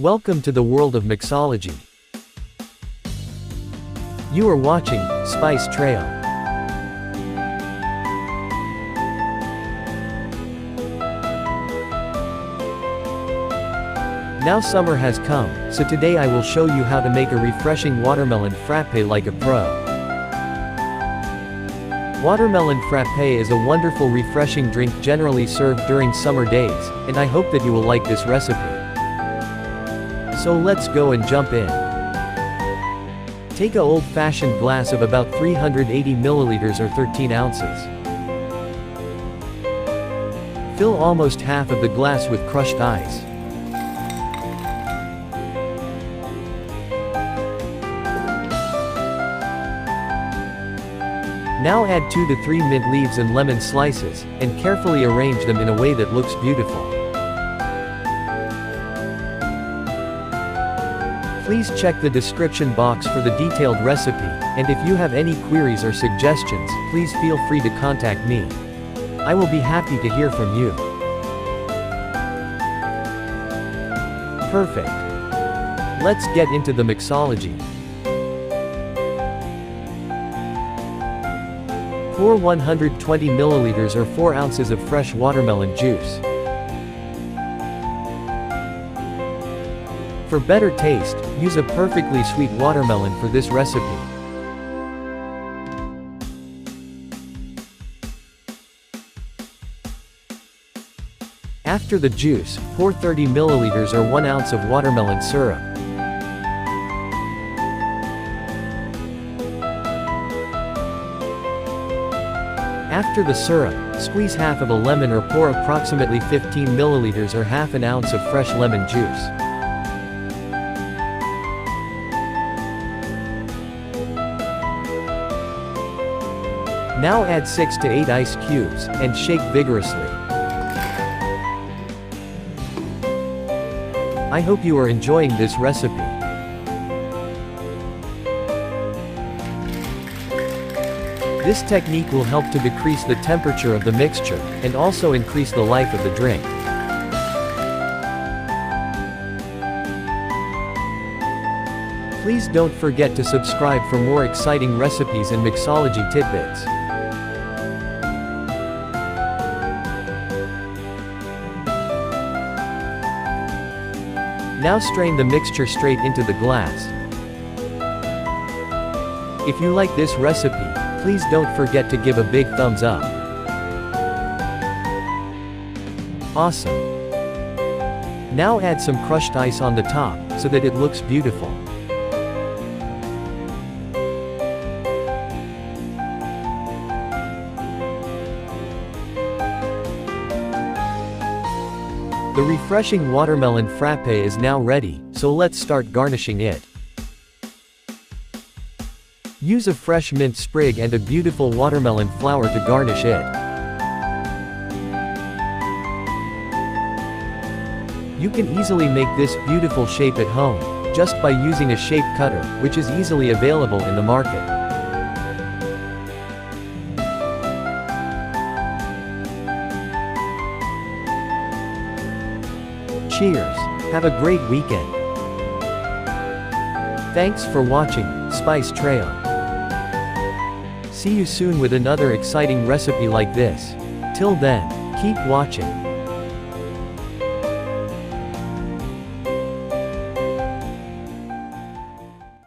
Welcome to the world of mixology. You are watching Spice Trail. Now summer has come, so today I will show you how to make a refreshing watermelon frappe like a pro. Watermelon frappe is a wonderful refreshing drink generally served during summer days, and I hope that you will like this recipe. So let's go and jump in. Take a old-fashioned glass of about 380 milliliters or 13 ounces. Fill almost half of the glass with crushed ice. Now add 2 to 3 mint leaves and lemon slices, and carefully arrange them in a way that looks beautiful. Please check the description box for the detailed recipe, and if you have any queries or suggestions, please feel free to contact me. I will be happy to hear from you. Perfect. Let's get into the mixology. Pour 120 milliliters or 4 ounces of fresh watermelon juice. For better taste, use a perfectly sweet watermelon for this recipe. After the juice, pour 30 milliliters or 1 ounce of watermelon syrup. After the syrup, squeeze half of a lemon or pour approximately 15 milliliters or half an ounce of fresh lemon juice. Now add 6 to 8 ice cubes, and shake vigorously. I hope you are enjoying this recipe. This technique will help to decrease the temperature of the mixture, and also increase the life of the drink. Please don't forget to subscribe for more exciting recipes and mixology tidbits. Now strain the mixture straight into the glass. If you like this recipe, please don't forget to give a big thumbs up. Awesome. Now add some crushed ice on the top, so that it looks beautiful. The refreshing watermelon frappe is now ready, so let's start garnishing it. Use a fresh mint sprig and a beautiful watermelon flower to garnish it. You can easily make this beautiful shape at home, just by using a shape cutter, which is easily available in the market. Cheers! Have a great weekend! Thanks for watching Spice Trail. See you soon with another exciting recipe like this. Till then, keep watching.